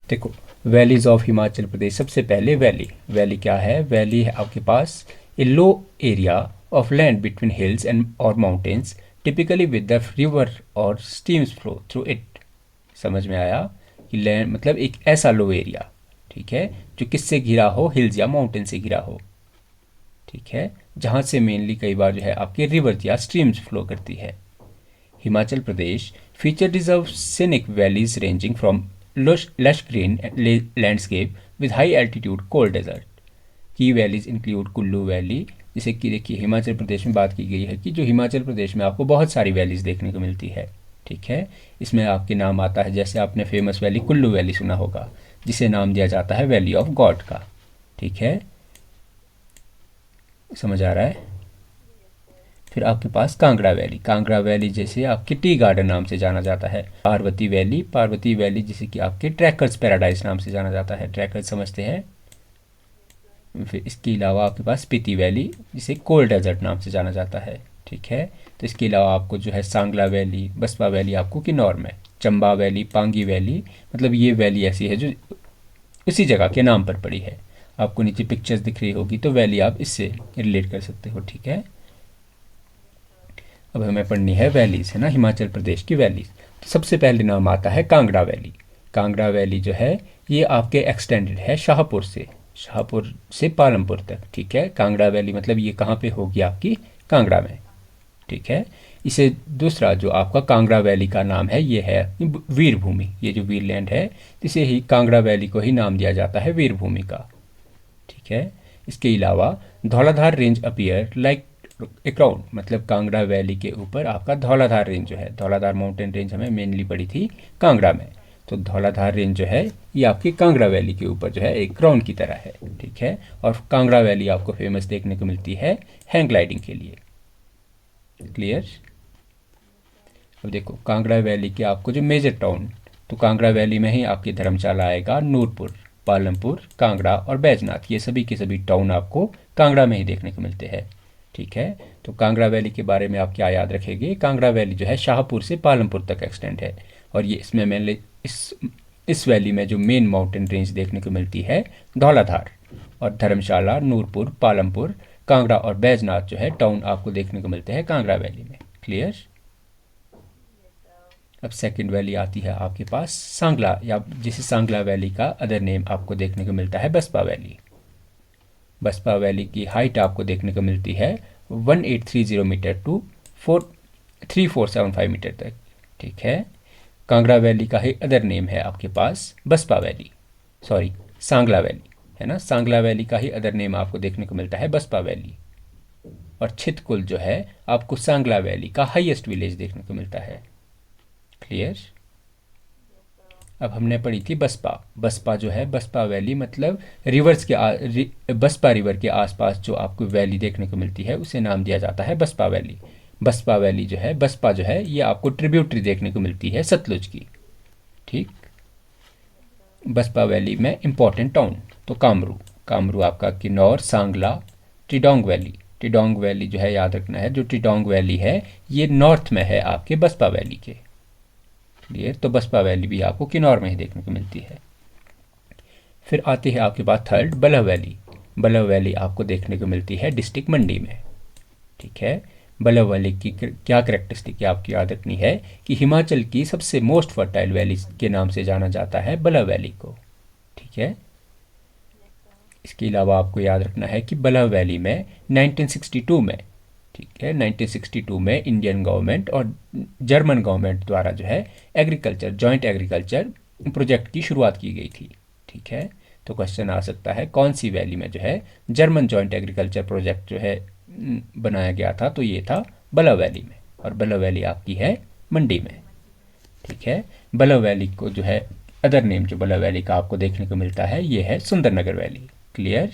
देखो, valleys of Himachal Pradesh, सबसे पहले वैली। वैली क्या है? वैली है आपके पास a low area of land between hills and और mountains, typically with the river और स्ट्रीम्स फ्लो थ्रू इट। समझ में आया कि लैंड मतलब एक ऐसा लो एरिया, ठीक है, जो किससे घिरा हो? हिल्स या माउंटेन से घिरा हो, ठीक है, जहाँ से मेनली कई बार जो है आपके रिवर या स्ट्रीम्स फ्लो करती है। Himachal Pradesh feature reserve scenic valleys ranging from lush green landscape with high altitude cold desert. की वैलीज इंक्लूड कुल्लू वैली, जिसे कि देखिए हिमाचल प्रदेश में बात की गई है कि जो हिमाचल प्रदेश में आपको बहुत सारी वैलीज देखने को मिलती है, ठीक है। इसमें आपके नाम आता है, जैसे आपने फेमस वैली कुल्लू वैली सुना होगा, जिसे नाम दिया जाता है वैली ऑफ गॉड का, ठीक है, समझ आ रहा है। फिर आपके पास कांगड़ा वैली। कांगड़ा वैली जैसे आपके टी गार्डन नाम से जाना जाता है। पार्वती वैली। पार्वती वैली जिसे कि आपके ट्रैकर्स पैराडाइज नाम से जाना जाता है, ट्रैकर्स समझते हैं। फिर इसके अलावा आपके पास स्पीति वैली, जिसे कोल्ड डेजर्ट नाम से जाना जाता है, ठीक है। तो इसके अलावा आपको जो है सांगला वैली, बसपा वैली आपको किन्नौर में, चंबा वैली, पांगी वैली, मतलब ये वैली ऐसी है जो उसी जगह के नाम पर पड़ी है। आपको नीचे पिक्चर्स दिख रही होगी तो वैली आप इससे रिलेट कर सकते हो, ठीक है। अब हमें पढ़नी है वैलीज, है ना, हिमाचल प्रदेश की वैलीज। तो सबसे पहले नाम आता है कांगड़ा वैली। कांगड़ा वैली जो है ये आपके एक्सटेंडेड है शाहपुर से पालमपुर तक, ठीक है। कांगड़ा वैली मतलब ये कहाँ पे होगी? आपकी कांगड़ा में, ठीक है। इसे दूसरा जो आपका कांगड़ा वैली का नाम है ये है वीर भूमि। ये जो वीरलैंड है, इसे ही कांगड़ा वैली को ही नाम दिया जाता है वीर भूमि का, ठीक है। इसके अलावा Dhauladhar range appear like a crown, मतलब कांगड़ा वैली के ऊपर आपका धौलाधार रेंज जो है, धौलाधार माउंटेन रेंज हमें मेनली पड़ी थी कांगड़ा में, तो धौलाधार रेंज जो है ये आपकी कांगड़ा वैली के ऊपर जो है एक क्राउन की तरह है, ठीक है। और कांगड़ा वैली आपको फेमस देखने को मिलती है हैंग ग्लाइडिंग के लिए। क्लियर? अब देखो कांगड़ा वैली के आपको जो मेजर टाउन, तो कांगड़ा वैली में ही आपकी धर्मशाला आएगा, नूरपुर, पालमपुर, कांगड़ा और बैजनाथ, ये सभी के सभी टाउन आपको कांगड़ा में ही देखने को मिलते हैं, ठीक है। तो कांगड़ा वैली के बारे में आप क्या याद रखेंगे? कांगड़ा वैली जो है शाहपुर से पालमपुर तक एक्सटेंड है, और ये इसमें मेनली इस वैली में जो मेन माउंटेन रेंज देखने को मिलती है धौलाधार, और धर्मशाला, नूरपुर, पालमपुर, कांगड़ा और बैजनाथ जो है टाउन आपको देखने को मिलते हैं कांगड़ा वैली में। क्लियर? अब सेकंड वैली आती है आपके पास सांगला, या जिसे सांगला वैली का अदर नेम आपको देखने को मिलता है बसपा वैली। बसपा वैली की हाइट आपको देखने को मिलती है 1830 मीटर टू 3475 मीटर तक, ठीक है। कांगड़ा वैली का ही अदर नेम है आपके पास Baspa valley, sorry Sangla valley, है ना। सांगला वैली का ही अदर नेम आपको देखने को मिलता है बसपा वैली। और छितकुल जो है आपको सांगला वैली का हाईएस्ट विलेज देखने को मिलता है। क्लियर? अब हमने पढ़ी थी बसपा। बसपा जो है, बसपा वैली मतलब रिवर्स के बसपा रिवर के आसपास जो आपको वैली देखने को मिलती है उसे नाम दिया जाता है बसपा वैली। बसपा वैली जो है, बसपा जो है ये आपको ट्रिब्यूटरी देखने को मिलती है सतलुज की, ठीक। बसपा वैली में इंपॉर्टेंट टाउन, तो कामरू, कामरू आपका किन्नौर, सांगला, टिडोंग वैली। टिडोंग वैली जो है याद रखना है, जो टिडोंग वैली है ये नॉर्थ में है आपके बसपा वैली के। क्लियर? तो बसपा वैली भी आपको किन्नौर में ही देखने को मिलती है। फिर आती है आपके पास third Balh valley. Balh valley आपको देखने को मिलती है डिस्ट्रिक्ट मंडी में, ठीक है। बलह वैली की क्या करेक्टरिस्टिक है आपकी याद रखनी है कि हिमाचल की सबसे मोस्ट फर्टाइल वैली के नाम से जाना जाता है बलह वैली को, ठीक है। इसके अलावा आपको याद रखना है कि बलह वैली में 1962 में, ठीक है, 1962 में इंडियन गवर्नमेंट और जर्मन गवर्नमेंट द्वारा जो है एग्रीकल्चर, जॉइंट एग्रीकल्चर प्रोजेक्ट की शुरुआत की गई थी, ठीक है। तो क्वेश्चन आ सकता है कौन सी वैली में जो है जर्मन जॉइंट एग्रीकल्चर प्रोजेक्ट जो है बनाया गया था? तो ये था बलह वैली में, और बलह वैली आपकी है मंडी में, ठीक है। बलह वैली को जो है अदर नेम जो बलह वैली का आपको देखने को मिलता है ये है सुंदरनगर वैली। क्लियर?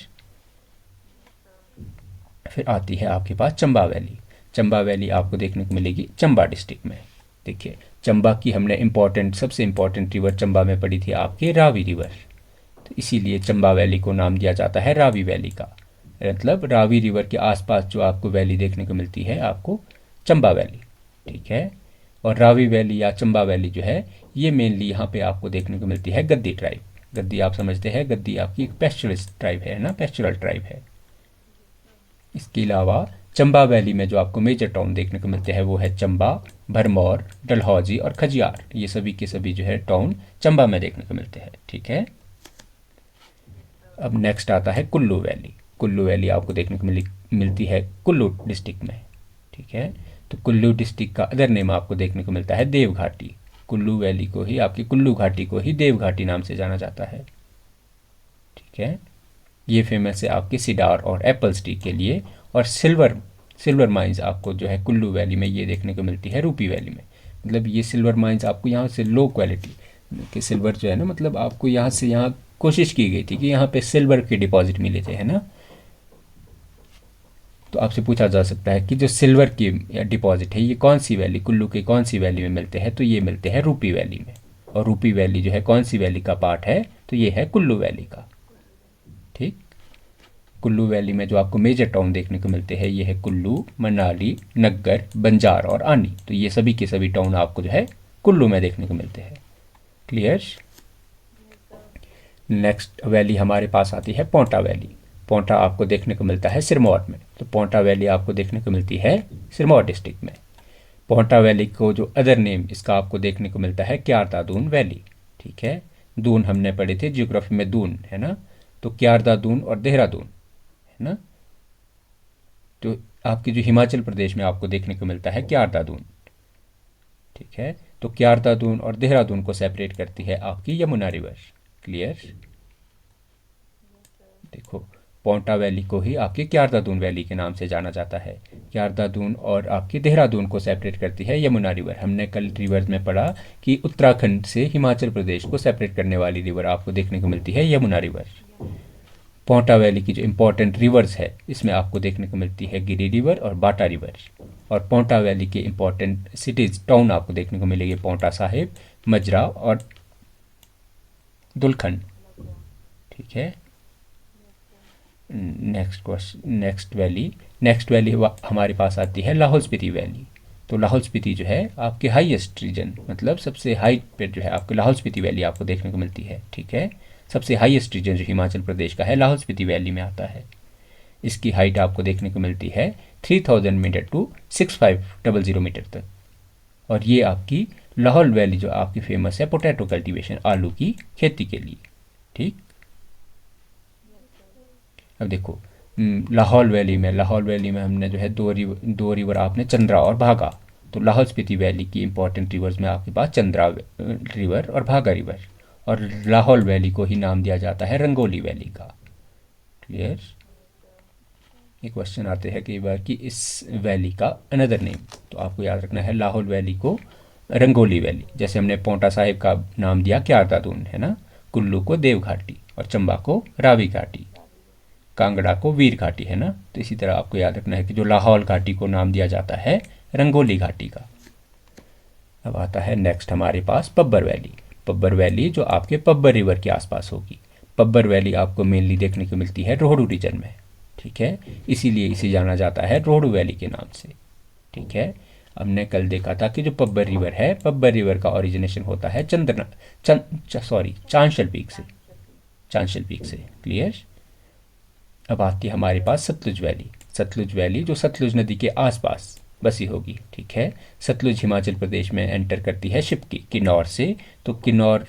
फिर आती है आपके पास चंबा वैली। चंबा वैली आपको देखने को मिलेगी चंबा डिस्ट्रिक्ट में। देखिए चंबा की हमने सबसे इंपॉर्टेंट रिवर चंबा में पड़ी थी आपके रावी रिवर, तो इसीलिए चंबा वैली को नाम दिया जाता है रावी वैली का। मतलब रावी रिवर के आसपास जो आपको वैली देखने को मिलती है आपको चंबा वैली, ठीक है। और रावी वैली या चंबा वैली जो है ये मेनली यहाँ पे आपको देखने को मिलती है गद्दी ट्राइब, गद्दी आप समझते हैं, गद्दी आपकी एक पेस्चुरलिस्ट ट्राइब है ना, पेस्चुरल ट्राइब है। इसके अलावा चंबा वैली में जो आपको मेजर टाउन देखने को मिलते हैं वो है चंबा, भरमौर, डलहौजी और खजियार। ये सभी के सभी जो है टाउन चंबा में देखने को मिलते हैं। ठीक है, अब नेक्स्ट आता है कुल्लू वैली। कुल्लू वैली आपको देखने को मिलती है कुल्लू डिस्ट्रिक्ट में। ठीक है, तो कुल्लू डिस्ट्रिक्ट का अदर नेम आपको देखने को मिलता है देव घाटी। कुल्लू वैली को ही, आपकी कुल्लू घाटी को ही देव घाटी नाम से जाना जाता है। ठीक है, ये फेमस है आपके सिडार और एप्पल्स टी के लिए। और सिल्वर माइंस आपको जो है कुल्लू वैली में ये देखने को मिलती है रूपी वैली में। मतलब ये सिल्वर माइंस आपको यहाँ से लो क्वालिटी के सिल्वर जो है ना, मतलब आपको यहाँ से यहाँ कोशिश की गई थी कि यहाँ पे सिल्वर के डिपॉजिट मिले थे, है ना। तो आपसे पूछा जा सकता है कि जो सिल्वर की डिपॉजिट है ये कौन सी वैली, कुल्लू के कौन सी वैली में मिलते हैं, तो ये मिलते हैं रूपी वैली में। और रूपी वैली जो है कौन सी वैली का पार्ट है, तो ये है कुल्लू वैली का। ठीक, कुल्लू वैली में जो आपको मेजर टाउन देखने को मिलते हैं ये है कुल्लू, मनाली, नग्गर, बंजार और आनी। तो ये सभी के सभी टाउन आपको जो है कुल्लू में देखने को मिलते हैं। क्लियर। नेक्स्ट वैली हमारे पास आती है पोंटा वैली। पोंटा आपको देखने को मिलता है सिरमौर में। तो पोंटा वैली आपको देखने को मिलती है सिरमौर डिस्ट्रिक्ट में। पोंटा वैली को जो अदर नेम इसका आपको देखने को मिलता है क्यारदा दून वैली। ठीक है, दून हमने पढ़े थे ज्योग्राफी में, दून है ना, तो क्यारदा दून और देहरादून है ना। तो आपकी जो हिमाचल प्रदेश में आपको देखने को मिलता है क्यारदा दून। ठीक है, तो क्यारदा दून और देहरादून को सेपरेट करती है आपकी यमुना रिवर। क्लियर। देखो, पोंटा वैली को ही आपकी क्यारदा दून वैली के नाम से जाना जाता है। क्यारदा दून और आपकी देहरादून को सेपरेट करती है यमुना रिवर। हमने कल रिवर्स में पढ़ा कि उत्तराखंड से हिमाचल प्रदेश को सेपरेट करने वाली रिवर आपको देखने को मिलती है यमुना रिवर। पोंटा वैली की जो इंपॉर्टेंट रिवर्स है इसमें आपको देखने को मिलती है गिरी रिवर और बाटा रिवर। और पोंटा वैली के इंपॉर्टेंट सिटीज़, टाउन आपको देखने को मिलेगी पोंटा साहिब, मजरा और दुलखंड। ठीक है, नेक्स्ट वैली हमारे पास आती है लाहौल स्पीति वैली। तो लाहौल स्पीति जो है आपके हाईएस्ट रीजन, मतलब सबसे हाइट पे जो है आपके लाहौल स्पीति वैली आपको देखने को मिलती है। ठीक है, सबसे हाईएस्ट रीजन जो हिमाचल प्रदेश का है लाहौल स्पीति वैली में आता है। इसकी हाइट आपको देखने को मिलती है 3000 मीटर टू 6500 मीटर तक। और ये आपकी लाहौल वैली जो आपकी फेमस है पोटैटो कल्टीवेशन, आलू की खेती के लिए। ठीक, अब देखो लाहौल वैली में हमने जो है दो रिवर आपने चंद्रा और भागा। तो लाहौल स्पीति वैली की इंपॉर्टेंट रिवर्स में आपके पास चंद्रा रिवर और भागा रिवर। और लाहौल वैली को ही नाम दिया जाता है रंगोली वैली का। क्लियर। ये क्वेश्चन आते हैं कई बार कि इस वैली का अनदर नेम, तो आपको याद रखना है लाहौल वैली को रंगोली वैली। जैसे हमने पोंटा साहिब का नाम दिया क्यारदा दून है ना, कुल्लू को देव घाटी और चंबा को रावी घाटी, कांगड़ा को वीर घाटी है ना। तो इसी तरह आपको याद रखना है कि जो लाहौल घाटी को नाम दिया जाता है रंगोली घाटी का। अब आता है नेक्स्ट हमारे पास पब्बर वैली। पब्बर वैली जो आपके पब्बर रिवर के आसपास होगी। पब्बर वैली आपको मेनली देखने को मिलती है रोहडू रीजन में। ठीक है, इसीलिए इसे जाना जाता है रोहडू वैली के नाम से। ठीक है, हमने कल देखा था कि जो पब्बर रिवर है, पब्बर रिवर का ओरिजिनेशन होता है चांशल पीक से। क्लियर। अब आती है हमारे पास सतलुज वैली। सतलुज वैली जो सतलुज नदी के आसपास बसी होगी। ठीक है, सतलुज हिमाचल प्रदेश में एंटर करती है शिपकी किन्नौर से। तो किन्नौर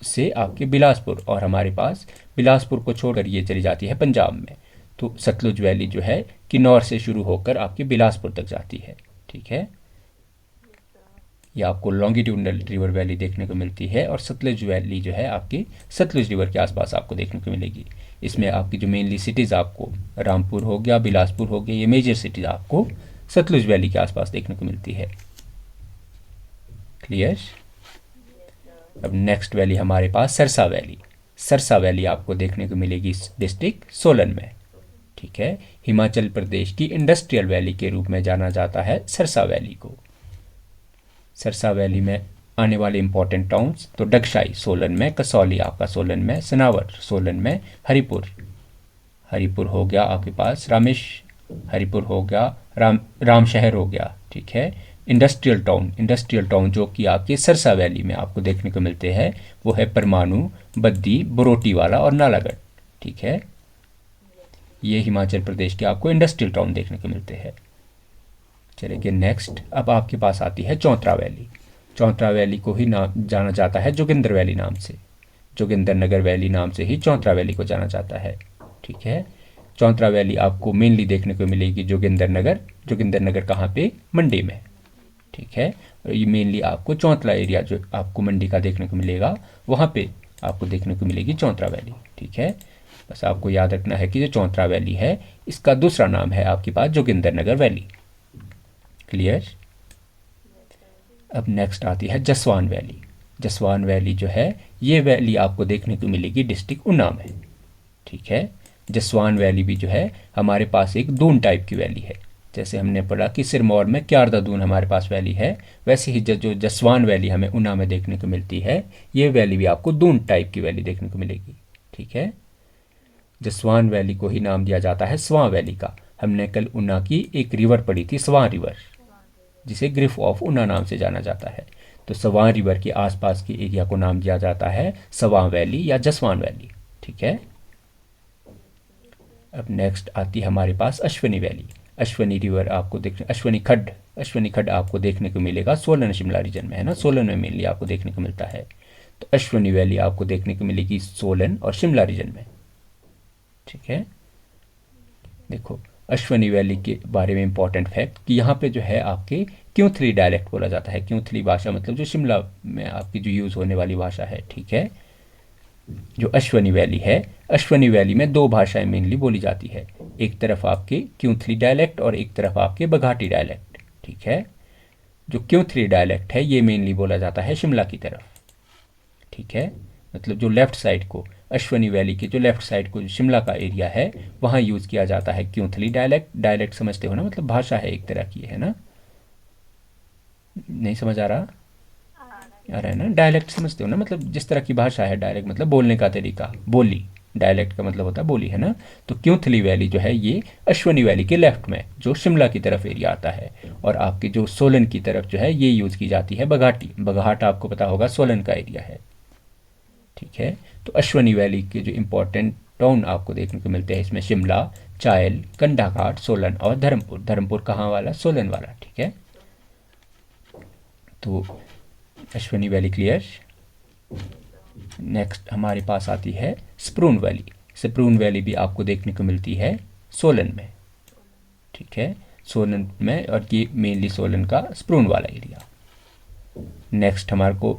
से आपके बिलासपुर, और हमारे पास बिलासपुर को छोड़कर ये चली जाती है पंजाब में। तो सतलुज वैली जो है किन्नौर से शुरू होकर आपके बिलासपुर तक जाती है। ठीक है, ये आपको लॉन्गिट्यूडनल रिवर वैली देखने को मिलती है। और सतलुज वैली जो है आपकी सतलुज रिवर के आसपास आपको देखने को मिलेगी। इसमें आपकी जो मेनली सिटीज़ आपको रामपुर हो गया, बिलासपुर हो गया, ये मेजर सिटीज़ आपको सतलुज वैली के आसपास देखने को मिलती है। क्लियर। अब नेक्स्ट वैली हमारे पास सरसा वैली। सरसा वैली आपको देखने को मिलेगी डिस्ट्रिक्ट सोलन में। ठीक है, हिमाचल प्रदेश की इंडस्ट्रियल वैली के रूप में जाना जाता है सरसा वैली को। सरसा वैली में आने वाले इंपॉर्टेंट टाउन्स तो डगशाई सोलन में, कसौली आपका सोलन में, सनावर सोलन में, हरिपुर हो गया आपके पास, हरिपुर हो गया, राम शहर हो गया। ठीक है, इंडस्ट्रियल टाउन जो कि आपके सरसा वैली में आपको देखने को मिलते हैं वो है परमाणु, बद्दी, बरोटीवाला और नालागढ़। ठीक है, ये हिमाचल प्रदेश के आपको इंडस्ट्रियल टाउन देखने को मिलते हैं। चलिए नेक्स्ट, अब आपके पास आती है चौंतरा वैली। चौंतरा वैली को ही नाम जाना जाता है जोगिंदर वैली नाम से, जोगिंदर नगर वैली नाम से ही चौंतरा वैली को जाना जाता है। ठीक है, चौंतरा वैली आपको मेनली देखने को मिलेगी जोगिंदर नगर। जोगिंदर नगर कहाँ पे? मंडी में। ठीक है, और ये मेनली आपको चौंतरा एरिया जो आपको मंडी का देखने को मिलेगा वहाँ पे आपको देखने को मिलेगी चौंतरा वैली। ठीक है, बस आपको याद रखना है कि जो चौंतरा वैली है इसका दूसरा नाम है आपके पास जोगिंदर नगर वैली। क्लियर? अब नेक्स्ट आती है जसवान वैली। जसवान वैली जो है ये वैली आपको देखने को मिलेगी डिस्ट्रिक्ट ऊना में। ठीक है, जसवान वैली भी जो है हमारे पास एक दून टाइप की वैली है। जैसे हमने पढ़ा कि सिरमौर में क्यारदा दून हमारे पास वैली है, वैसे ही जो जसवान वैली हमें ऊना में देखने को मिलती है ये वैली भी आपको दून टाइप की वैली देखने को मिलेगी। ठीक है, जसवान वैली को ही नाम दिया जाता है स्वां वैली का। हमने कल ऊना की एक रिवर पढ़ी थी, स्वां रिवर, जिसे ग्रिफ ऑफ ऊना नाम से जाना जाता है। तो स्वां रिवर के आसपास के एरिया को नाम दिया जाता है स्वां वैली या जसवान वैली। ठीक है, अब नेक्स्ट आती है हमारे पास अश्वनी वैली। अश्वनी रिवर आपको अश्वनी खड्ड आपको देखने को मिलेगा सोलन शिमला रीजन में, है ना, सोलन में मेनली आपको देखने को मिलता है। तो अश्वनी वैली आपको देखने को मिलेगी सोलन और शिमला रीजन में। ठीक है, देखो अश्वनी वैली के बारे में इंपॉर्टेंट फैक्ट कि यहाँ पे जो है आपके क्यूथली डायलेक्ट बोला जाता है। क्यूथली भाषा मतलब जो शिमला में आपकी जो यूज़ होने वाली भाषा है। ठीक है, जो अश्वनी वैली है, अश्वनी वैली में दो भाषाएं मेनली बोली जाती है, एक तरफ आपके क्यूथली डायलेक्ट और एक तरफ आपके बघाटी डायलेक्ट। ठीक है, जो क्यूथली डायलेक्ट है ये मेनली बोला जाता है शिमला की तरफ। ठीक है, मतलब जो लेफ्ट साइड को, अश्वनी वैली के जो लेफ्ट साइड को जो शिमला का एरिया है वहाँ यूज़ किया जाता है क्यूथली डायलेक्ट। डायलेक्ट समझते हो ना, मतलब भाषा है एक तरह की, है ना? नहीं समझ आ रहा? आ रहा है ना? डायलेक्ट समझते हो ना, मतलब जिस तरह की भाषा है, डायलेक्ट मतलब बोलने का तरीका, बोली। डायलेक्ट का मतलब होता है बोली, है ना? तो क्यूथली वैली जो है ये अश्वनी वैली के लेफ्ट में जो शिमला की तरफ एरिया आता है, और आपकी जो सोलन की तरफ जो है ये यूज़ की जाती है बघाटी। बघाट आपको पता होगा सोलन का एरिया है। ठीक है, तो अश्वनी वैली के जो इम्पोर्टेंट टाउन आपको देखने को मिलते हैं इसमें शिमला, चायल, कंडाघाट, सोलन और धर्मपुर। धर्मपुर कहाँ वाला? सोलन वाला। ठीक है, तो अश्वनी वैली क्लियर। नेक्स्ट हमारे पास आती है स्प्रून वैली। स्प्रून वैली भी आपको देखने को मिलती है सोलन में। ठीक है, सोलन में, और ये मेनली सोलन का स्प्रून वाला एरिया। नेक्स्ट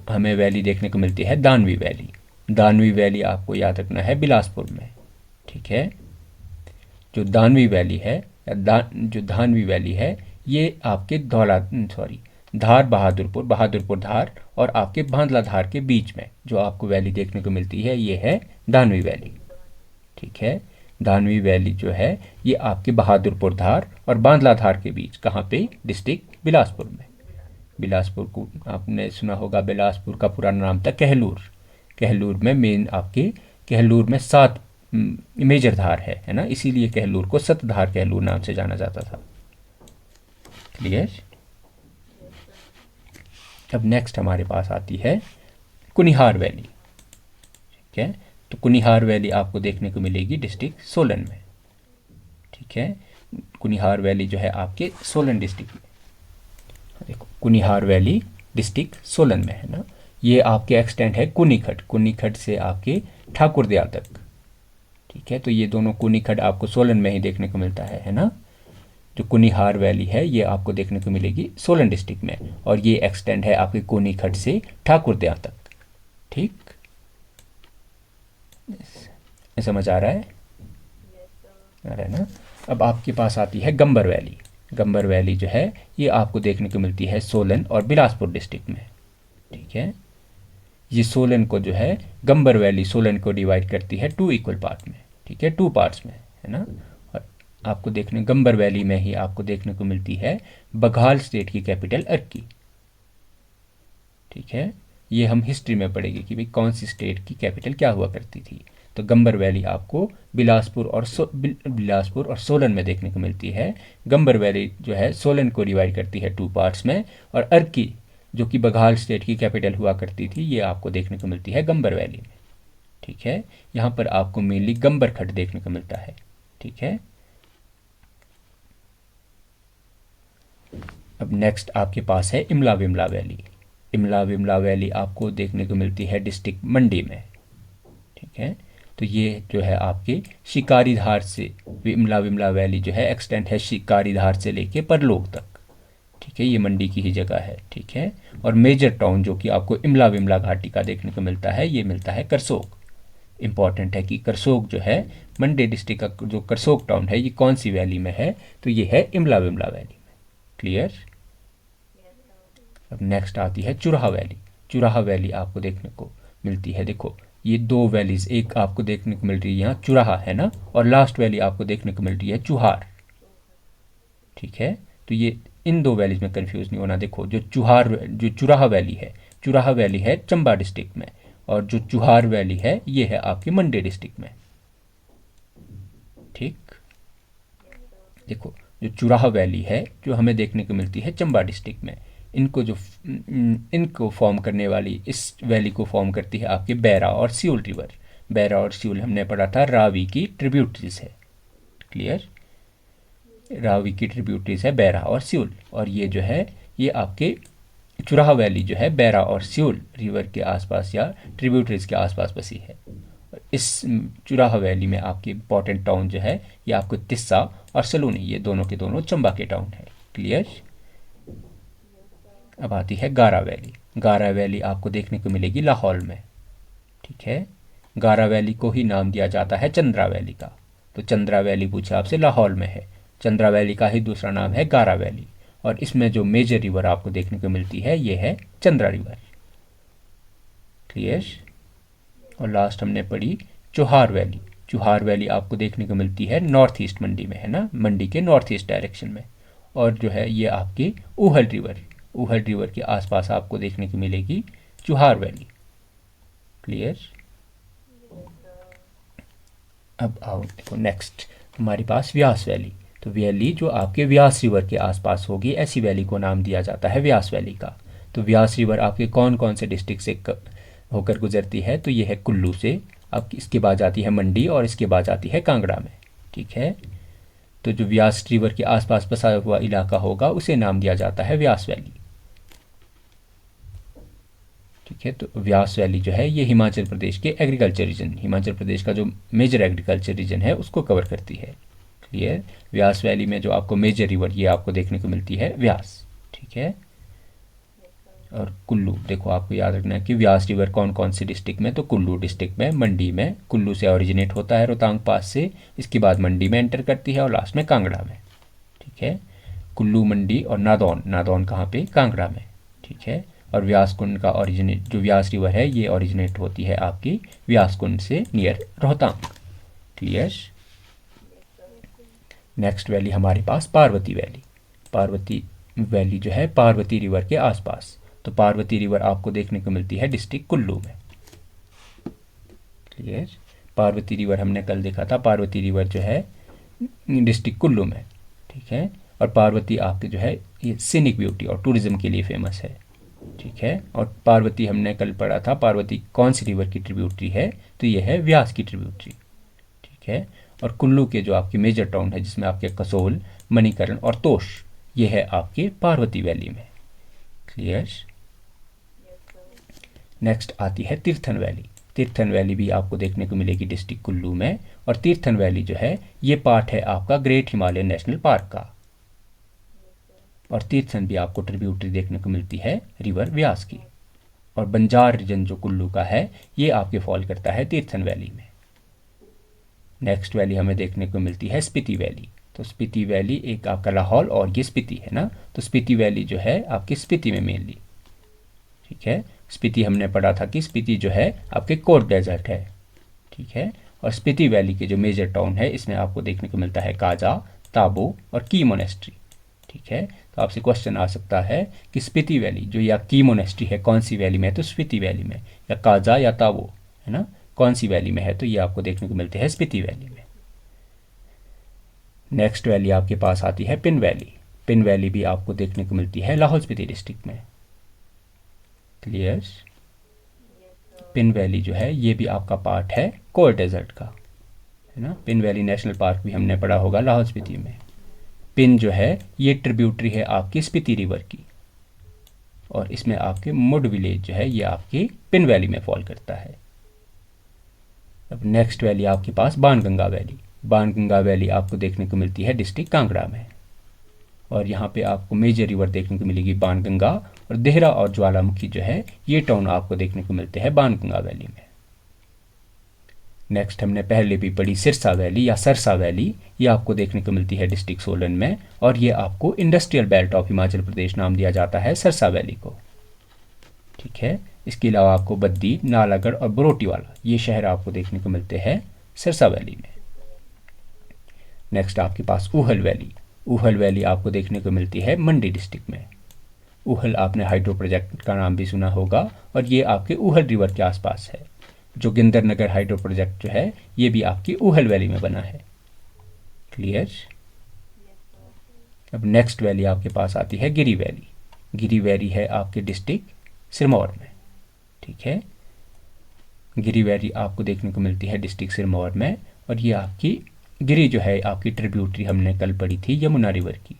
हमें वैली देखने को मिलती है दानवी वैली। दानवी वैली आपको याद रखना है बिलासपुर में। ठीक है, जो दानवी वैली है जो धानवी वैली है ये आपके धार बहादुरपुर धार और आपके बांदला धार के बीच में जो आपको वैली देखने को मिलती है ये है दानवी वैली। ठीक है, दानवी वैली जो है ये आपके बहादुरपुर धार और बांदला धार के बीच, कहाँ पे? डिस्ट्रिक्ट बिलासपुर में। बिलासपुर को आपने सुना होगा, बिलासपुर का पुराना नाम था कहलूर। कहलूर में मेन आपके कहलूर में 7 मेजर धार है ना, इसीलिए कहलूर को सतधार कहलूर नाम से जाना जाता था। क्लियर? अब नेक्स्ट हमारे पास आती है कुनिहार वैली। ठीक है, तो कुनिहार वैली आपको देखने को मिलेगी डिस्ट्रिक्ट सोलन में। ठीक है, कुनिहार वैली जो है आपके सोलन डिस्ट्रिक्ट में, देखो कुनिहार वैली डिस्ट्रिक्ट सोलन में, है ना। ये आपके एक्सटेंड है कुनीखट से आपके ठाकुरदयाल तक। ठीक है, तो ये दोनों कुनीखट आपको सोलन में ही देखने को मिलता है ना। जो कुनिहार वैली है ये आपको देखने को मिलेगी सोलन डिस्ट्रिक्ट में, और ये एक्सटेंड है आपके कुनीखट से ठाकुरदयाल तक। ठीक, समझ आ रहा है? आ रहा है ना। अब आपके पास आती है गंबर वैली। गंबर वैली जो है ये आपको देखने को मिलती है सोलन और बिलासपुर डिस्ट्रिक्ट में। ठीक है, ये सोलन को जो है गंबर वैली सोलन को डिवाइड करती है 2 इक्वल पार्ट में। ठीक है, 2 पार्ट्स में, है ना। और आपको देखने गंबर वैली में ही आपको देखने को मिलती है बघाल स्टेट की कैपिटल अर्की। ठीक है, ये हम हिस्ट्री में पढ़ेंगे कि भाई कौन सी स्टेट की कैपिटल क्या हुआ करती थी। तो गंबर वैली आपको बिलासपुर और सोलन में देखने को मिलती है। गंबर वैली जो है सोलन को डिवाइड करती है 2 पार्ट्स में, और अर्की जो कि बघाल स्टेट की कैपिटल हुआ करती थी, ये आपको देखने को मिलती है गंबर वैली में। ठीक है, यहाँ पर आपको मेनली गंबर खड्ड देखने को मिलता है। ठीक है, अब नेक्स्ट आपके पास है इमला विमला वैली। इमला विमला वैली आपको देखने को मिलती है डिस्ट्रिक्ट मंडी में। ठीक है, तो ये जो है आपके शिकारीधार से, इमला विमला वैली जो है एक्सटेंड है शिकारीधार से लेके परलोक तक। ठीक है, ये मंडी की ही जगह है। ठीक है, और मेजर टाउन जो कि आपको इमला विमला घाटी का देखने को मिलता है, ये मिलता है करसोग। इंपॉर्टेंट है कि करसोग जो है मंडी डिस्ट्रिक्ट का जो करसोग टाउन है, ये कौन सी वैली में है, तो ये है इमला विमला वैली में। क्लियर। अब नेक्स्ट आती है चुराहा वैली। चुराहा वैली आपको देखने को मिलती है, देखो ये 2 वैलीज एक आपको देखने को मिल रही है, यहाँ चुराहा है ना, और लास्ट वैली आपको देखने को मिल रही है चुहार। ठीक है, तो ये इन 2 वैलीज में कंफ्यूज नहीं होना। देखो जो चुराहा वैली है, चुराहा वैली है चंबा डिस्ट्रिक्ट में, और जो चुहार वैली है ये है आपकी मंडी डिस्ट्रिक्ट में। ठीक, देखो जो चुराहा वैली है जो हमें देखने को मिलती है चंबा डिस्ट्रिक्ट में, इनको फॉर्म करने वाली, इस वैली को फॉर्म करती है आपके बैरा और सियोल रिवर। बैरा और सियोल हमने पढ़ा था रावी की ट्रिब्यूटरीज है। क्लियर, रावी की ट्रिब्यूटरीज है बैरा और सियोल, और ये जो है ये आपके चुराहा वैली जो है बैरा और सियोल रिवर के आसपास या ट्रिब्यूटरीज के आसपास बसी है। इस चुराहा वैली में आपके इंपॉर्टेंट टाउन जो है ये आपको तिस्सा और सलूनी, ये दोनों के दोनों चंबा के टाउन है। क्लियर। अब आती है गारा वैली। गारा वैली आपको देखने को मिलेगी लाहौल में। ठीक है, गारा वैली को ही नाम दिया जाता है चंद्रा वैली का, तो चंद्रा वैली पूछा आपसे लाहौल में है, चंद्रा वैली का ही दूसरा नाम है गारा वैली, और इसमें जो मेजर रिवर आपको देखने को मिलती है ये है चंद्रा रिवर। क्लियर। और लास्ट हमने पढ़ी चुहार वैली। चुहार वैली आपको देखने को मिलती है नॉर्थ ईस्ट मंडी में, है ना, मंडी के नॉर्थ ईस्ट डायरेक्शन में, और जो है ये आपकी ऊहल रिवर के आसपास आपको देखने को मिलेगी चुहार वैली। क्लियर। अब आओ देखो नेक्स्ट हमारे पास व्यास वैली। तो वैली जो आपके व्यास रिवर के आसपास होगी, ऐसी वैली को नाम दिया जाता है व्यास वैली का। तो व्यास रिवर आपके कौन कौन से डिस्ट्रिक्ट से होकर गुजरती है, तो ये है कुल्लू से, अब इसके बाद आती है मंडी, और इसके बाद आती है कांगड़ा में। ठीक है, तो जो व्यास रिवर के आसपास बसा हुआ इलाका होगा उसे नाम दिया जाता है व्यास वैली। ठीक है, तो व्यास वैली जो है ये हिमाचल प्रदेश के एग्रीकल्चर रीजन, हिमाचल प्रदेश का जो मेजर एग्रीकल्चर रीजन है उसको कवर करती है। क्लियर। व्यास वैली में जो आपको मेजर रिवर ये आपको देखने को मिलती है व्यास। ठीक है, और कुल्लू, देखो आपको याद रखना है कि व्यास रिवर कौन कौन से डिस्ट्रिक्ट में, तो कुल्लू डिस्ट्रिक्ट में, मंडी में, कुल्लू से ओरिजिनेट होता है रोहतांग पास से, इसके बाद मंडी में एंटर करती है और लास्ट में कांगड़ा में। ठीक है, कुल्लू, मंडी और नादौन कहाँ पे, कांगड़ा में। ठीक है, और व्यास कुंड का ओरिजिनेट, जो व्यास रिवर है ये ओरिजिनेट होती है आपकी व्यास कुंड से near Rohtang. Clear. Next valley हमारे पास पार्वती वैली। पार्वती वैली जो है पार्वती रिवर के आसपास, तो पार्वती रिवर आपको देखने को मिलती है डिस्ट्रिक्ट कुल्लू में। क्लियर। पार्वती रिवर हमने कल देखा था, पार्वती रिवर जो है डिस्ट्रिक्ट कुल्लू में। ठीक है, और पार्वती आपके जो है ये सीनिक ब्यूटी और टूरिज्म के लिए फेमस है। ठीक है, और पार्वती हमने कल पढ़ा था, पार्वती कौन सी रिवर की ट्रिब्यूटरी है, तो ये है व्यास की ट्रिब्यूटरी। ठीक है, और कुल्लू के जो आपके मेजर टाउन है जिसमें आपके कसोल, मणिकरण और तोश, ये है आपके पार्वती वैली में। क्लियर। नेक्स्ट आती है तीर्थन वैली। तीर्थन वैली भी आपको देखने को मिलेगी डिस्ट्रिक्ट कुल्लू में, और तीर्थन वैली जो है ये पार्ट है आपका ग्रेट हिमालयन नेशनल पार्क का, और तीर्थन भी आपको ट्रिब्यूटरी देखने को मिलती है रिवर व्यास की, और बंजार रीजन जो कुल्लू का है ये आपके फॉल करता है तीर्थन वैली में। नेक्स्ट वैली हमें देखने को मिलती है स्पीति वैली। तो स्पीति वैली एक आपका लाहौल और ये स्पीति है ना, तो स्पीति वैली जो है आपकी स्पीति में मेनली। ठीक है, स्पीति हमने पढ़ा था कि स्पीति जो है आपके कोट डेजर्ट है। ठीक है, और स्पीति वैली के जो मेजर टाउन है इसमें आपको देखने को मिलता है काजा, ताबो और की मोनेस्ट्री। ठीक है, तो आपसे क्वेश्चन आ सकता है कि स्पीति वैली जो या की मोनेस्ट्री है कौन सी वैली में है, तो स्पीति वैली में, या काजा या ताबो, है ना, कौन सी वैली में है, तो ये आपको देखने को मिलते हैं स्पीति वैली में। नेक्स्ट वैली आपके पास आती है पिन वैली। पिन वैली भी आपको देखने को मिलती है लाहौल स्पीति डिस्ट्रिक्ट में। क्लियर? पिन वैली जो है ये भी आपका पार्ट है कोर डेजर्ट का, है ना। पिन वैली नेशनल पार्क भी हमने पढ़ा होगा लाहौल स्पीति में। पिन जो है ये ट्रिब्यूटरी है आपकी स्पीति रिवर की, और इसमें आपके मुड विलेज जो है ये आपकी पिन वैली में फॉल करता है। अब नेक्स्ट वैली आपके पास बाणगंगा वैली। बाणगंगा वैली आपको देखने को मिलती है डिस्ट्रिक्ट कांगड़ा में, और यहाँ पे आपको मेजर रिवर देखने को मिलेगी बाणगंगा, और देहरा और ज्वालामुखी जो है ये टाउन आपको देखने को मिलते हैं बाणगंगा वैली में। नेक्स्ट हमने पहले भी पढ़ी सिरसा वैली या सरसा वैली, ये आपको देखने को मिलती है डिस्ट्रिक्ट सोलन में, और ये आपको industrial belt of Himachal Pradesh नाम दिया जाता है सरसा वैली को। ठीक है, इसके अलावा आपको बद्दी, नालागढ़ और बरोटीवाला ये शहर आपको देखने को मिलते हैं सिरसा वैली में। नेक्स्ट आपके पास ऊहल वैली। ऊहल वैली आपको देखने को मिलती है मंडी डिस्ट्रिक्ट में। ऊहल आपने हाइड्रो प्रोजेक्ट का नाम भी सुना होगा, और ये आपके ऊहल रिवर के आसपास है। जोगिंदरनगर हाइड्रो प्रोजेक्ट जो है ये भी आपकी ऊहल वैली में बना है। क्लियर? अब नेक्स्ट वैली आपके पास आती है गिरी वैली। गिरी वैली है आपके डिस्ट्रिक्ट सिरमौर में। ठीक है, गिरी वैली आपको देखने को मिलती है डिस्ट्रिक्ट सिरमौर में, और ये आपकी गिरी जो है आपकी ट्रिब्यूटरी हमने कल पढ़ी थी यमुना रिवर की।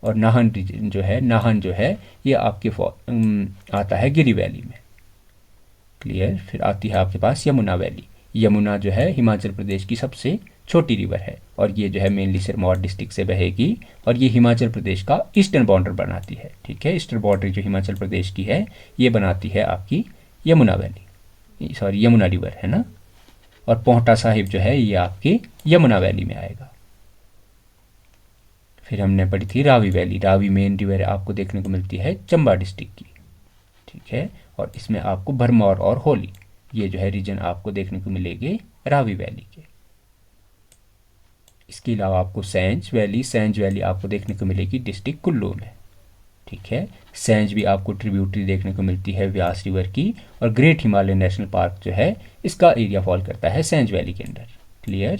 और नाहन रीजन जो है, नाहन जो है ये आपके आता है गिरी वैली में। क्लियर? फिर आती है आपके पास यमुना वैली। यमुना जो है हिमाचल प्रदेश की सबसे छोटी रिवर है, और ये जो है मेनली सिरमौर डिस्ट्रिक्ट से बहेगी, और ये हिमाचल प्रदेश का ईस्टर्न बॉर्डर बनाती है। ठीक है, ईस्टर्न बॉर्डर जो हिमाचल प्रदेश की है ये बनाती है आपकी Yamuna valley, sorry Yamuna river, है ना। और पोहटा साहिब जो है ये आपकी यमुना वैली में आएगा। फिर हमने पढ़ी थी Ravi valley. Ravi main river आपको देखने को मिलती है चंबा डिस्ट्रिक्ट की। ठीक है, और इसमें आपको भरमौर और होली ये जो है रीजन आपको देखने को मिलेंगे रावी वैली के। इसके अलावा आपको सैंज वैली आपको देखने को मिलेगी डिस्ट्रिक्ट कुल्लू में। ठीक है, सैंज भी आपको ट्रिब्यूटरी देखने को मिलती है व्यास रिवर की, और ग्रेट हिमालय नेशनल पार्क जो है इसका एरिया फॉल करता है सैंज वैली के अंदर। क्लियर?